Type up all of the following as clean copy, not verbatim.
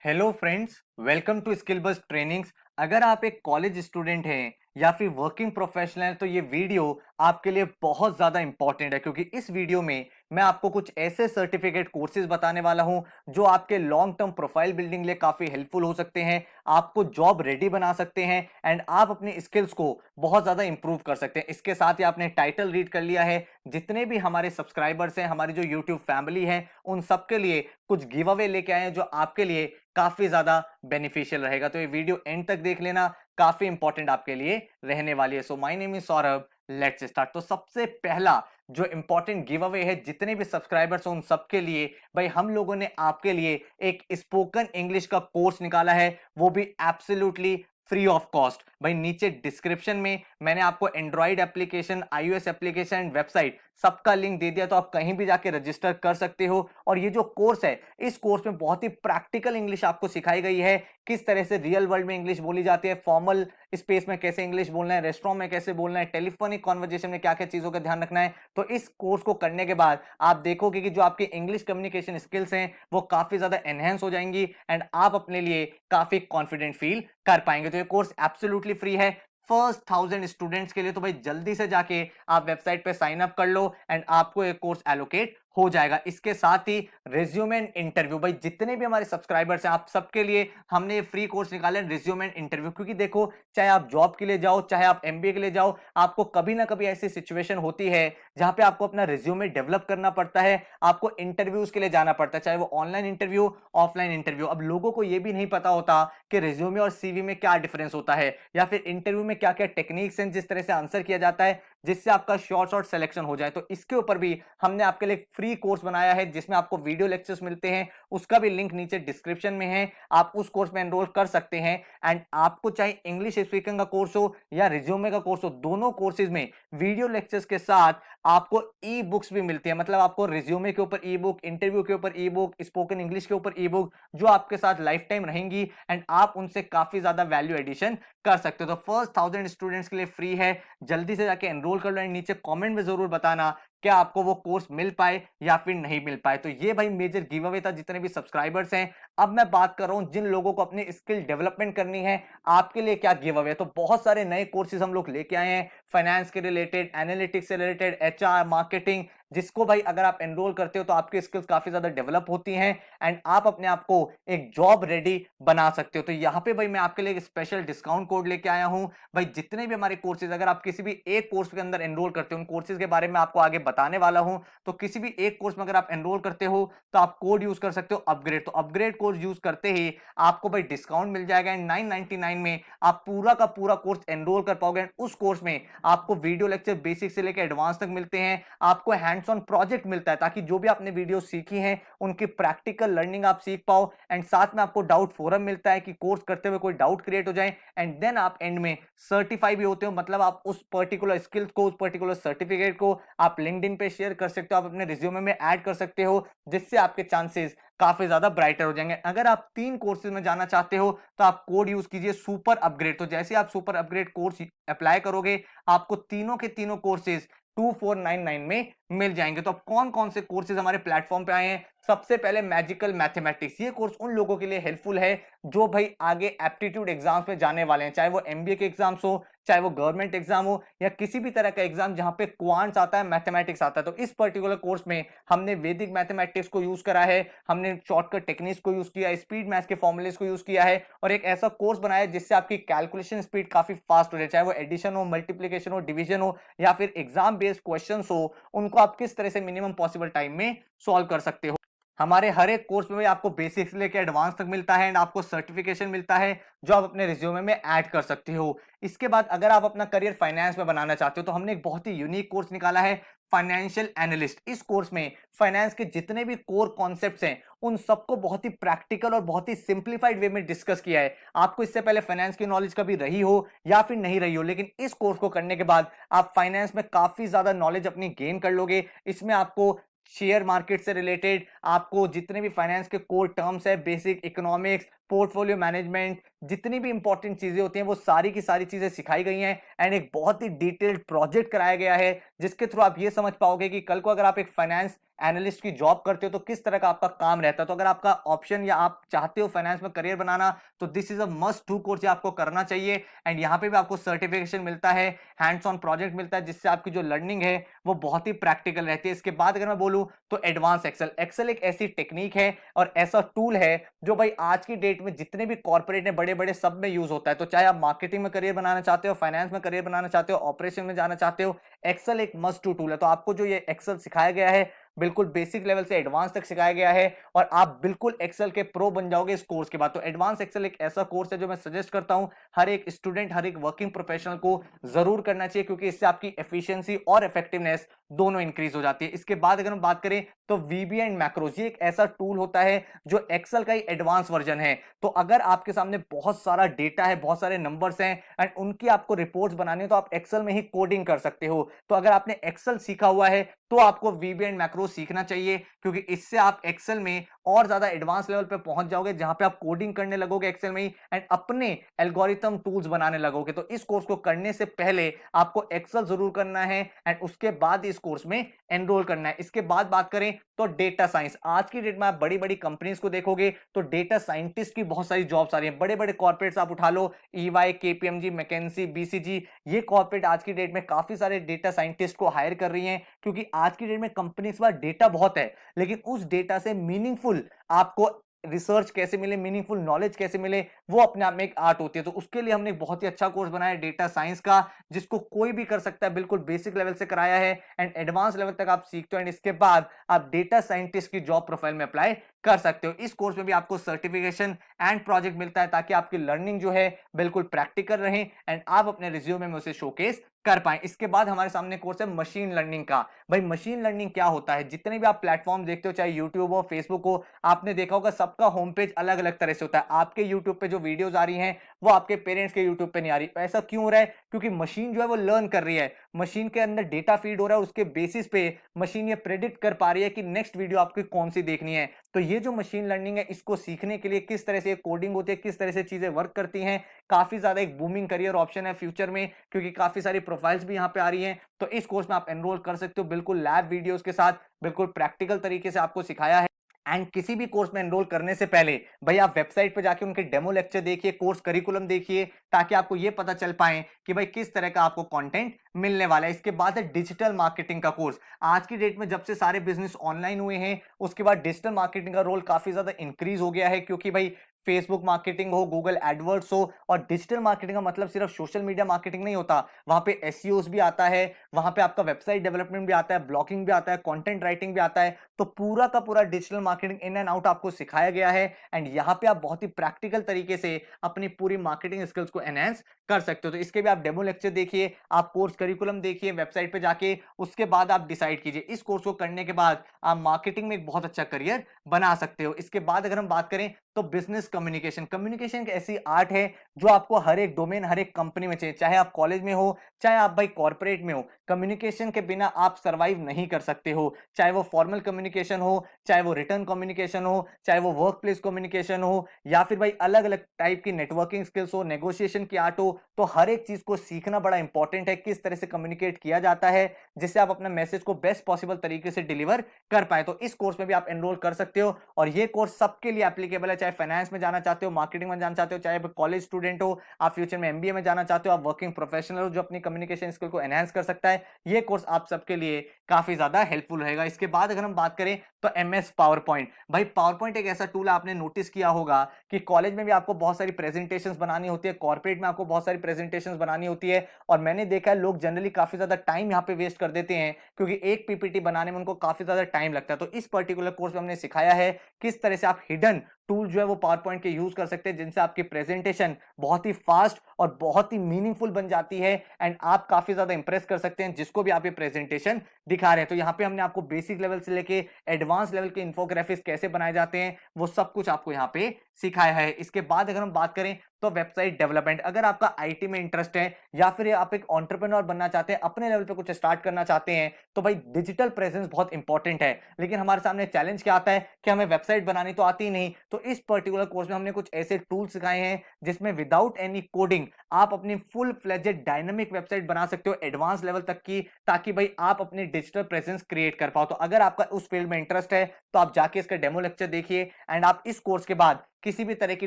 Hello friends, welcome to skill bus trainings. अगर आप एक कॉलेज स्टूडेंट हैं या फिर वर्किंग प्रोफेशनल हैं तो ये वीडियो आपके लिए बहुत ज़्यादा इंपॉर्टेंट है, क्योंकि इस वीडियो में मैं आपको कुछ ऐसे सर्टिफिकेट कोर्सेज बताने वाला हूं जो आपके लॉन्ग टर्म प्रोफाइल बिल्डिंग लिए काफ़ी हेल्पफुल हो सकते हैं, आपको जॉब रेडी बना सकते हैं एंड आप अपनी स्किल्स को बहुत ज़्यादा इंप्रूव कर सकते हैं। इसके साथ ही आपने टाइटल रीड कर लिया है, जितने भी हमारे सब्सक्राइबर्स हैं, हमारी जो यूट्यूब फैमिली है, उन सबके लिए कुछ गिव अवे लेके आए हैं जो आपके लिए काफी ज्यादा बेनिफिशियल रहेगा। तो ये वीडियो एंड तक देख लेना, काफी इंपॉर्टेंट आपके लिए रहने वाली है। So my name is Saurabh, let's start. तो सबसे पहला जो इंपॉर्टेंट गिव अवे है जितने भी सब्सक्राइबर्स हैं उन सबके लिए, भाई हम लोगों ने आपके लिए एक स्पोकन इंग्लिश का कोर्स निकाला है, वो भी एब्सोल्युटली फ्री ऑफ कॉस्ट। भाई नीचे डिस्क्रिप्शन में मैंने आपको Android application, iOS application, website सबका लिंक दे दिया, तो आप कहीं भी जाके रजिस्टर कर सकते हो। और ये जो कोर्स है, इस कोर्स में बहुत ही प्रैक्टिकल इंग्लिश आपको सिखाई गई है, किस तरह से रियल वर्ल्ड में इंग्लिश बोली जाती है, फॉर्मल स्पेस में कैसे इंग्लिश बोलना है, रेस्टोरेंट में कैसे बोलना है, टेलीफोनिक कॉन्वर्जेशन में क्या क्या चीजों का ध्यान रखना है। तो इस कोर्स को करने के बाद आप देखोगे कि जो आपकी इंग्लिश कम्युनिकेशन स्किल्स हैं वो काफी ज्यादा एनहेंस हो जाएंगी एंड आप अपने लिए काफी कॉन्फिडेंट फील कर पाएंगे। तो ये कोर्स एब्सोल्युटली फ्री है फर्स्ट 1000 स्टूडेंट्स के लिए। तो भाई जल्दी से जाके आप वेबसाइट पे साइन अप कर लो एंड आपको एक कोर्स एलोकेट हो जाएगा। इसके साथ ही रिज्यूम एंड इंटरव्यू, भाई जितने भी हमारे सब्सक्राइबर्स हैं आप सबके लिए हमने ये फ्री कोर्स निकाले हैं रिज्यूम एंड इंटरव्यू। क्योंकि देखो, चाहे आप जॉब के लिए जाओ, चाहे आप एमबीए के लिए जाओ, आपको कभी ना कभी ऐसी सिचुएशन होती है जहां पे आपको अपना रिज्यूमे डेवलप करना पड़ता है, आपको इंटरव्यूज के लिए जाना पड़ता है, चाहे वो ऑनलाइन इंटरव्यू, ऑफलाइन इंटरव्यू। अब लोगों को यह भी नहीं पता होता कि रिज्यूमे और सीवी में क्या डिफरेंस होता है, या फिर इंटरव्यू में क्या क्या टेक्निक्स हैं जिस तरह से आंसर किया जाता है जिससे आपका शॉर्ट शॉर्ट सिलेक्शन हो जाए। तो इसके ऊपर भी हमने आपके लिए फ्री कोर्स बनाया है जिसमें आपको वीडियो लेक्चर्स मिलते हैं, उसका भी लिंक नीचे डिस्क्रिप्शन में है, आप उस कोर्स में एनरोल कर सकते हैं। एंड आपको चाहे इंग्लिश स्पीकिंग का कोर्स हो या रिज्यूमे का कोर्स हो, दोनों कोर्सेज में वीडियो लेक्चर्स के साथ आपको ई बुक्स भी मिलती है। मतलब आपको रिज्यूमे के ऊपर ई बुक, इंटरव्यू के ऊपर ई बुक, स्पोकन इंग्लिश के ऊपर ई बुक, जो आपके साथ लाइफ टाइम रहेंगी एंड आप उनसे काफी ज्यादा वैल्यू एडिशन कर सकते हो। तो फर्स्ट 1000 स्टूडेंट्स के लिए फ्री है, जल्दी से जाके एनरोल कर लो एंड नीचे कमेंट में जरूर बताना क्या आपको वो कोर्स मिल पाए या फिर नहीं मिल पाए। तो ये भाई मेजर गिव अवे था जितने भी सब्सक्राइबर्स हैं। अब मैं बात कर रहा हूं जिन लोगों को अपनी स्किल डेवलपमेंट करनी है, आपके लिए क्या गिव अवे है। तो बहुत सारे नए कोर्सेज हम लोग लेके आए हैं, फाइनेंस के रिलेटेड, एनालिटिक्स से रिलेटेड, एचआर, मार्केटिंग, जिसको भाई अगर आप एनरोल करते हो तो आपकी स्किल्स काफी ज्यादा डेवलप होती हैं एंड आप अपने आप को एक जॉब रेडी बना सकते हो। तो यहाँ पे भाई मैं आपके लिए एक स्पेशल डिस्काउंट कोड लेके आया हूं। भाई जितने भी हमारे कोर्सेज, अगर आप किसी भी एक कोर्स के अंदर एनरोल करते हो, उन कोर्सेज के बारे में आपको आगे बताने वाला हूं, तो किसी भी एक कोर्स में अगर आप एनरोल करते हो तो आप कोड यूज कर सकते हो अपग्रेड। तो अपग्रेड कोड यूज करते ही आपको भाई डिस्काउंट मिल जाएगा एंड 999 में आप पूरा का पूरा कोर्स एनरोल कर पाओगे। उस कोर्स में आपको वीडियो लेक्चर बेसिक से लेकर एडवांस तक मिलते हैं, आपको हैंड्स ऑन प्रोजेक्ट मिलता है ताकि जो भी आपने वीडियो सीखी हैं उनकी प्रैक्टिकल लर्निंग आप सीख पाओ एंड साथ में आपको डाउट फोरम मिलता है कि कोर्स करते हुए कोई डाउट क्रिएट हो जाए एंड देन आप एंड में सर्टिफाई भी होते हो। मतलब आप उस पर्टिकुलर स्किल्स को, उस पर्टिकुलर सर्टिफिकेट को आप लिंक्डइन पे शेयर कर सकते हो, आप अपने रिज्यूमे में ऐड कर सकते हो, जिससे आपके चांसेस काफी ज्यादा ब्राइटर हो जाएंगे। अगर आप 3 कोर्सेज में जाना चाहते हो तो आप कोड यूज कीजिए सुपर अपग्रेड। तो जैसे आप सुपर अपग्रेड कोर्स अप्लाई करोगे, आपको तीनों के तीनों कोर्सेज 2499 में मिल जाएंगे। तो अब कौन कौन से कोर्सेज हमारे प्लेटफॉर्म पे आए हैं, सबसे पहले मैजिकल मैथमेटिक्स। ये कोर्स उन लोगों के लिए हेल्पफुल है जो भाई आगे एप्टीट्यूड एग्जाम्स में जाने वाले हैं, चाहे वो एमबीए के एग्जाम्स हो, चाहे वो गवर्नमेंट एग्जाम हो, या किसी भी तरह का एग्जाम जहां पे क्वांट्स आता है, मैथमेटिक्स आता है। तो इस पर्टिकुलर कोर्स में हमने वैदिक मैथमेटिक्स को यूज करा है, हमने शॉर्टकट टेक्निक्स को यूज किया है, स्पीड मैथ्स के फॉर्मुलेस को यूज किया है, और एक ऐसा कोर्स बनाया है जिससे आपकी कैलकुलेशन स्पीड काफी फास्ट हो जाए, चाहे वो एडिशन हो, मल्टीप्लीकेशन हो, डिवीजन हो, या फिर एग्जाम बेस्ड क्वेश्चन हो, उनको आप किस तरह से मिनिमम पॉसिबल टाइम में सॉल्व कर सकते हो। हमारे हर एक कोर्स में भी आपको बेसिक्स लेके एडवांस तक मिलता है एंड आपको सर्टिफिकेशन मिलता है जो आप अपने रिज्यूमे में ऐड कर सकते हो। इसके बाद अगर आप अपना करियर फाइनेंस में बनाना चाहते हो तो हमने एक बहुत ही यूनिक कोर्स निकाला है, फाइनेंशियल एनालिस्ट। इस कोर्स में फाइनेंस के जितने भी कोर कॉन्सेप्ट्स हैं उन सबको बहुत ही प्रैक्टिकल और बहुत ही सिंप्लीफाइड वे में डिस्कस किया है। आपको इससे पहले फाइनेंस की नॉलेज कभी रही हो या फिर नहीं रही हो, लेकिन इस कोर्स को करने के बाद आप फाइनेंस में काफी ज्यादा नॉलेज अपनी गेन कर लोगे। इसमें आपको शेयर मार्केट से रिलेटेड, आपको जितने भी फाइनेंस के कोर टर्म्स है, बेसिक इकोनॉमिक्स, पोर्टफोलियो मैनेजमेंट, जितनी भी इंपॉर्टेंट चीजें होती हैं वो सारी की सारी चीजें सिखाई गई हैं एंड एक बहुत ही डिटेल्ड प्रोजेक्ट कराया गया है जिसके थ्रू आप ये समझ पाओगे कि कल को अगर आप एक फाइनेंस एनालिस्ट की जॉब करते हो तो किस तरह का आपका काम रहता है। तो अगर आपका ऑप्शन या आप चाहते हो फाइनेंस में करियर बनाना तो this is a must do course, आपको करना चाहिए। एंड यहाँ पे भी आपको सर्टिफिकेशन मिलता है, हैंड्स ऑन प्रोजेक्ट मिलता है, जिससे आपकी जो लर्निंग है वो बहुत ही प्रैक्टिकल रहती है। इसके बाद अगर मैं बोलूं तो एडवांस एक्सेल, एक्सेल एक ऐसी टेक्निक है और ऐसा टूल है जो भाई आज की डेट में जितने भी कॉर्पोरेट है बड़े बड़े सब में यूज होता है। तो चाहे आप मार्केटिंग में करियर बनाना चाहते हो, फाइनेंस में करियर बनाना चाहते हो, ऑपरेशन में जाना चाहते हो, एक्सेल एक मस्ट टू टूल है। तो आपको जो ये एक्सेल सिखाया गया है बिल्कुल बेसिक लेवल से एडवांस तक सिखाया गया है और आप बिल्कुल एक्सेल के प्रो बन जाओगे इस कोर्स के बाद। तो एडवांस एक्सेल एक ऐसा कोर्स है जो मैं सजेस्ट करता हूं हर एक स्टूडेंट, हर एक वर्किंग प्रोफेशनल को जरूर करना चाहिए, क्योंकि इससे आपकी एफिशिएंसी और इफेक्टिवनेस दोनों इंक्रीज हो जाती है। इसके बाद अगर हम बात करें तो वीबी एंड मैक्रोज, ये एक ऐसा टूल होता है जो एक्सेल का ही एडवांस वर्जन है। तो अगर आपके सामने बहुत सारा डेटा है, बहुत सारे नंबर्स हैं एंड उनकी आपको रिपोर्ट्स बनानी है तो आप एक्सेल में ही कोडिंग कर सकते हो। तो अगर आपने एक्सेल सीखा हुआ है तो आपको वीबी एंड मैक्रो सीखना चाहिए, क्योंकि इससे आप एक्सेल में और ज्यादा एडवांस लेवल पे पहुंच जाओगे जहां पे आप कोडिंग करने लगोगे एक्सेल में ही एंड अपने एल्गोरिथम टूल्स बनाने लगोगे। तो इस कोर्स को करने से पहले आपको एक्सेल जरूर करना है एंड उसके बाद इस कोर्स में एनरोल करना है। इसके बाद बात करें तो डेटा साइंस, आज की डेट में आप बड़ी बड़ी कंपनीज को देखोगे तो डेटा साइंटिस्ट की बहुत सारी जॉब्स आ रही हैं। बड़े बड़े कॉर्पोरेट्स आप उठा लो, ईवाई, केपीएमजी, मैकेंसी, बीसीजी, ये कॉर्पोरेट आज की डेट में काफी सारे डेटा साइंटिस्ट को हायर कर रही हैं, क्योंकि आज की डेट में कंपनीज के पास डेटा बहुत है लेकिन उस डेटा से मीनिंगफुल आपको रिसर्च कैसे मिले, मीनिंगफुल नॉलेज कैसे मिले, वो अपने आप में एक आर्ट होती है। तो उसके लिए हमने एक बहुत ही अच्छा कोर्स बनाया है डेटा साइंस का, जिसको कोई भी कर सकता है, बिल्कुल बेसिक लेवल से कराया है एंड एडवांस लेवल तक आप सीखते हो एंड इसके बाद आप डेटा साइंटिस्ट की जॉब प्रोफाइल में अप्लाई कर सकते हो। इस कोर्स में भी आपको सर्टिफिकेशन एंड प्रोजेक्ट मिलता है ताकि आपकी लर्निंग जो है बिल्कुल प्रैक्टिकल रहे एंड आप अपने रिज्यूमे में उसे शोकेस कर पाए। इसके बाद हमारे सामने कोर्स है मशीन लर्निंग का। भाई मशीन लर्निंग क्या होता है, जितने भी आप प्लेटफॉर्म देखते हो, चाहे यूट्यूब हो, फेसबुक हो, आपने देखा होगा सबका होम पेज अलग अलग तरह से होता है। आपके यूट्यूब पे जो वीडियोस आ रही हैं वो आपके पेरेंट्स के यूट्यूब पे नहीं आ रही। ऐसा क्यों हो रहा है? क्योंकि मशीन जो है वो लर्न कर रही है, मशीन के अंदर डेटा फीड हो रहा है, उसके बेसिस पे मशीन ये प्रेडिक्ट कर पा रही है कि नेक्स्ट वीडियो आपकी कौन सी देखनी है। तो ये जो मशीन लर्निंग है, इसको सीखने के लिए किस तरह से कोडिंग होती है, किस तरह से चीजें वर्क करती हैं, काफी ज्यादा एक बूमिंग करियर ऑप्शन है फ्यूचर में, क्योंकि काफी सारी प्रोफाइल्स भी यहाँ पे आ रही हैं। तो इस कोर्स में आप एनरोल कर सकते हो, बिल्कुल लैब वीडियोस के साथ, बिल्कुल प्रैक्टिकल तरीके से आपको सिखाया है। एंड किसी भी कोर्स में एनरोल करने से पहले भाई आप वेबसाइट पे जाके उनके डेमो लेक्चर देखिए, कोर्स करिकुलम देखिए, ताकि आपको ये पता चल पाए कि भाई किस तरह का आपको कंटेंट मिलने वाला है। इसके बाद है डिजिटल मार्केटिंग का कोर्स। आज की डेट में जब से सारे बिजनेस ऑनलाइन हुए हैं उसके बाद डिजिटल मार्केटिंग का रोल काफी ज्यादा इंक्रीज हो गया है, क्योंकि भाई फेसबुक मार्केटिंग हो, गूगल एडवर्ड्स हो, और डिजिटल मार्केटिंग का मतलब सिर्फ सोशल मीडिया मार्केटिंग नहीं होता, वहां पे एसईओस भी आता है, वहां पे आपका वेबसाइट डेवलपमेंट भी आता है, ब्लॉगिंग भी आता है, कंटेंट राइटिंग भी आता है। तो पूरा का पूरा digital marketing in and out आपको सिखाया गया है एंड यहाँ पे आप बहुत ही प्रैक्टिकल तरीके से अपनी पूरी मार्केटिंग स्किल्स को एनहांस कर सकते हो। तो इसके भी आप डेमो लेक्चर देखिए, आप कोर्स करिकुलम देखिए वेबसाइट पे जाके, उसके बाद आप डिसाइड कीजिए। इस कोर्स को करने के बाद आप मार्केटिंग में एक बहुत अच्छा करियर बना सकते हो। इसके बाद अगर हम बात करें तो बिजनेस कम्युनिकेशन, कम्युनिकेशन एक ऐसी आर्ट है जो आपको हर एक डोमेन, हर एक कंपनी में चाहिए, चाहे आप कॉलेज में हो, चाहे आप भाई कॉर्पोरेट में हो। कम्युनिकेशन के बिना आप सरवाइव नहीं कर सकते हो, चाहे वो फॉर्मल कम्युनिकेशन हो, चाहे वो रिटर्न कम्युनिकेशन हो, चाहे वो वर्क प्लेस कम्युनिकेशन हो, या फिर भाई अलग अलग टाइप की नेटवर्किंग स्किल्स हो, नेगोशिएशन की आर्ट हो। तो हर एक चीज को सीखना बड़ा इंपॉर्टेंट है, किस तरह से कम्युनिकेट किया जाता है जिससे आप अपने मैसेज को बेस्ट पॉसिबल तरीके से डिलीवर कर पाए। तो इस कोर्स में भी आप एनरोल कर सकते हो और ये कोर्स सबके लिए एप्लीकेबल है, चाहे फाइनेंस में जाना चाहते हो, मार्केटिंग में जाना चाहते हो, चाहे कॉलेज स्टूडेंट हो, आप फ्यूचर में एमबीए में जाना चाहते हो, आप वर्किंग प्रोफेशनल हो जो अपनी कम्युनिकेशन स्किल को एनहांस कर सकता है, ये कोर्स आप सबके लिए काफी ज्यादा हेल्पफुल रहेगा। इसके बाद अगर हम बात करें तो एमएस पावर पॉइंट। भाई पावर पॉइंट एक ऐसा टूल आपने नोटिस किया होगा कि कॉलेज में भी आपको बहुत सारी प्रेजेंटेशंस बनानी होती है, कॉर्पोरेट में आपको बहुत सारी प्रेजेंटेशंस बनानी होती है, और मैंने देखा है लोग जनरली काफी ज्यादा टाइम यहाँ पे वेस्ट कर देते हैं, क्योंकि एक पीपीटी बनाने में उनको काफी ज्यादा टाइम लगता है। तो इस पर्टिकुलर कोर्स में हमने सिखाया है किस तरह से आप हिडन टूल जो है वो पावर पॉइंट के यूज कर सकते हैं, जिनसे आपकी प्रेजेंटेशन बहुत ही फास्ट और बहुत ही मीनिंगफुल बन जाती है एंड आप काफी ज्यादा इंप्रेस कर सकते हैं जिसको भी आप ये प्रेजेंटेशन दिखा रहे हैं। तो यहाँ पे हमने आपको बेसिक लेवल से लेके एडवांस लेवल के इंफोग्राफिक्स कैसे बनाए जाते हैं वो सब कुछ आपको यहाँ पे सिखाया है। इसके बाद अगर हम बात करें तो वेबसाइट डेवलपमेंट। अगर आपका आईटी में इंटरेस्ट है या फिर आप एक एंटरप्रेन्योर बनना चाहते हैं, अपने लेवल पे कुछ स्टार्ट करना चाहते हैं, तो भाई डिजिटल प्रेजेंस बहुत इंपॉर्टेंट है। लेकिन हमारे सामने चैलेंज क्या आता है कि हमें वेबसाइट बनानी तो आती ही नहीं। तो इस पर्टिकुलर कोर्स में हमने कुछ ऐसे टूल्स सिखाए हैं जिसमें विदाउट एनी कोडिंग आप अपनी फुल फ्लेजेड डायनामिक वेबसाइट बना सकते हो एडवांस लेवल तक की, ताकि भाई आप अपनी डिजिटल प्रेजेंस क्रिएट कर पाओ। तो अगर आपका उस फील्ड में इंटरेस्ट है तो आप जाके इसका डेमो लेक्चर देखिए एंड आप इस कोर्स के बाद किसी भी तरह की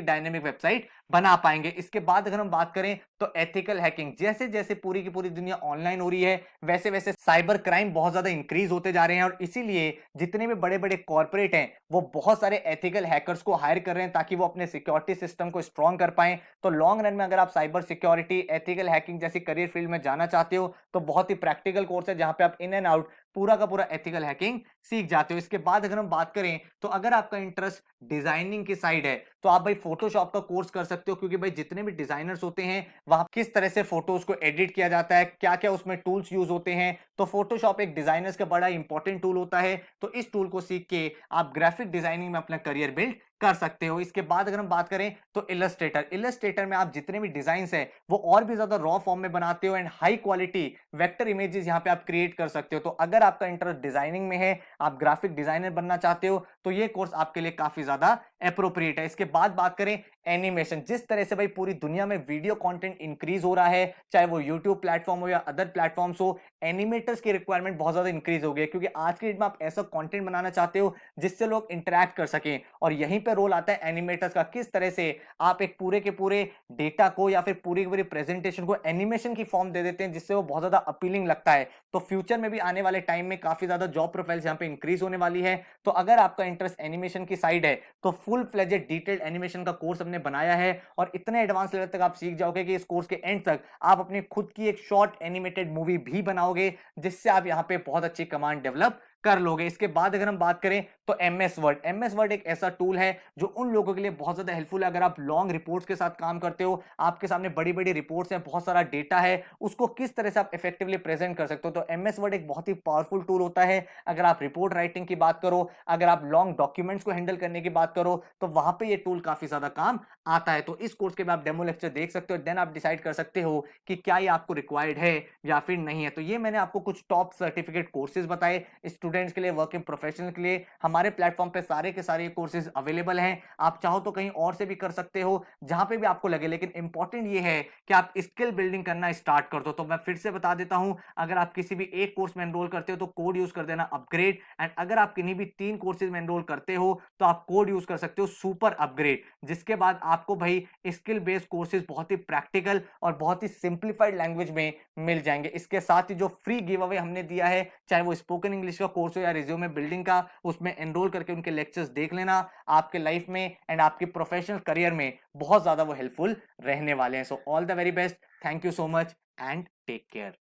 डायनेमिक वेबसाइट बना पाएंगे। इसके बाद अगर हम बात करें तो एथिकल हैकिंग, जैसे जैसे पूरी की पूरी दुनिया ऑनलाइन हो रही है वैसे वैसे साइबर क्राइम बहुत ज्यादा इंक्रीज होते जा रहे हैं, और इसीलिए जितने भी बड़े बड़े कॉर्पोरेट हैं वो बहुत सारे एथिकल हैकर्स को हायर कर रहे हैं ताकि वो अपने सिक्योरिटी सिस्टम को स्ट्रॉन्ग कर पाएं। तो लॉन्ग रन में अगर आप साइबर सिक्योरिटी, एथिकल हैकिंग जैसी करियर फील्ड में जाना चाहते हो तो बहुत ही प्रैक्टिकल कोर्स है जहां पे आप इन एंड आउट पूरा का पूरा एथिकल हैकिंग सीख जाते हो। इसके बाद अगर हम बात करें तो अगर आपका इंटरेस्ट डिजाइनिंग की साइड है तो आप भाई फोटोशॉप का कोर्स कर सकते हो, क्योंकि भाई जितने भी डिजाइनर्स होते हैं वहां किस तरह से फोटोज को एडिट किया जाता है, क्या क्या उसमें टूल्स यूज होते हैं। तो फोटोशॉप एक डिजाइनर्स का बड़ा इंपॉर्टेंट टूल होता है। तो इस टूल को सीख के आप ग्राफिक डिजाइनिंग में अपना करियर बिल्ड कर सकते हो। इसके बाद अगर हम बात करें तो इलस्ट्रेटर, इलस्ट्रेटर में आप जितने भी डिजाइन है वो और भी ज्यादा रॉ फॉर्म में बनाते हो and high quality vector images यहां पे आप क्रिएट कर सकते हो। तो अगर आपका इंटरेस्ट डिजाइनिंग में है, आप ग्राफिक डिजाइनर बनना चाहते हो, तो ये कोर्स आपके लिए काफी ज्यादा अप्रोप्रिएट है। इसके बाद बात करें एनिमेशन, जिस तरह से भाई पूरी दुनिया में वीडियो कंटेंट इंक्रीज हो रहा है, चाहे वो यूट्यूब प्लेटफॉर्म हो या अदर प्लेटफॉर्म्स हो, एनिमेटर्स की रिक्वायरमेंट बहुत ज्यादा इंक्रीज हो गई है, क्योंकि आज के डेट में आप ऐसा कंटेंट बनाना चाहते हो जिससे लोग इंटरैक्ट कर सकें, और यहीं पे रोल आता है एनिमेटर्स का। किस तरह से आप एक पूरे के पूरे डेटा को या फिर पूरी की पूरी प्रेजेंटेशन को एनिमेशन की फॉर्म दे देते हैं जिससे वो बहुत ज्यादा अपीलिंग लगता है। तो फ्यूचर में भी आने वाले टाइम में काफी ज्यादा जॉब प्रोफाइल्स यहाँ पे इंक्रीज होने वाली है। तो अगर आपका इंटरेस्ट एनिमेशन की साइड है तो फुल फ्लेजेड डिटेल्ड एनिमेशन का कोर्स हमने बनाया है, और इतने एडवांस लेवल तक आप सीख जाओगे कि इस कोर्स के एंड तक आप अपनी खुद की एक शॉर्ट एनिमेटेड मूवी भी बनाओगे, जिससे आप यहाँ पे बहुत अच्छी कमांड डेवलप कर लोगे। इसके बाद अगर हम बात करें तो एमएस वर्ड, एमएस वर्ड एक ऐसा टूल है जो उन लोगों के लिए बहुत ज्यादा हेल्पफुल है। अगर आप लॉन्ग रिपोर्ट्स के साथ काम करते हो, आपके सामने बड़ी बड़ी रिपोर्ट्स हैं, बहुत सारा डेटा है, उसको किस तरह से आप इफेक्टिवली प्रेजेंट कर सकते हो, तो एमएस वर्ड एक बहुत ही पावरफुल टूल होता है। अगर आप रिपोर्ट राइटिंग की बात करो, अगर आप लॉन्ग डॉक्यूमेंट्स को हैंडल करने की बात करो, तो वहां पे ये टूल काफी ज्यादा काम आता है। तो इस कोर्स के बाद आप डेमो लेक्चर देख सकते हो, देन आप डिसाइड कर सकते हो कि क्या ये आपको रिक्वायर्ड है या फिर नहीं है। तो ये मैंने आपको कुछ टॉप सर्टिफिकेट कोर्सेज बताए स्टूडेंट्स के लिए, वर्किंग प्रोफेशनल के लिए। हमारे प्लेटफॉर्म पे सारे के सारे कोर्सेज अवेलेबल हैं। आप चाहो तो कहीं और से भी कर सकते हो, जहां पे भी आपको लगे, लेकिन इंपॉर्टेंट ये है कि आप स्किल बिल्डिंग करना स्टार्ट कर दो। तो मैं फिर से बता देता हूं, अगर आप किसी भी एक कोर्स में एनरोल करते हो तो कोड यूज कर देना अपग्रेड, एंड अगर आप किन्हीं भी 3 कोर्सेज में एनरोल करते हो तो आप कोड यूज कर सकते हो सुपर अपग्रेड, जिसके बाद आपको भाई स्किल बेस्ड कोर्सेज बहुत ही प्रैक्टिकल और बहुत ही सिंप्लीफाइड लैंग्वेज में मिल जाएंगे। इसके साथ ही जो फ्री गिव अवे हमने दिया है, चाहे वो स्पोकन इंग्लिश का कोर्स हो या रिज्यूमे बिल्डिंग का, उसमें एनरोल करके उनके लेक्चर्स देख लेना। आपके लाइफ में एंड आपके प्रोफेशनल करियर में बहुत ज्यादा वो हेल्पफुल रहने वाले हैं। So all the very best, thank you so much and take care.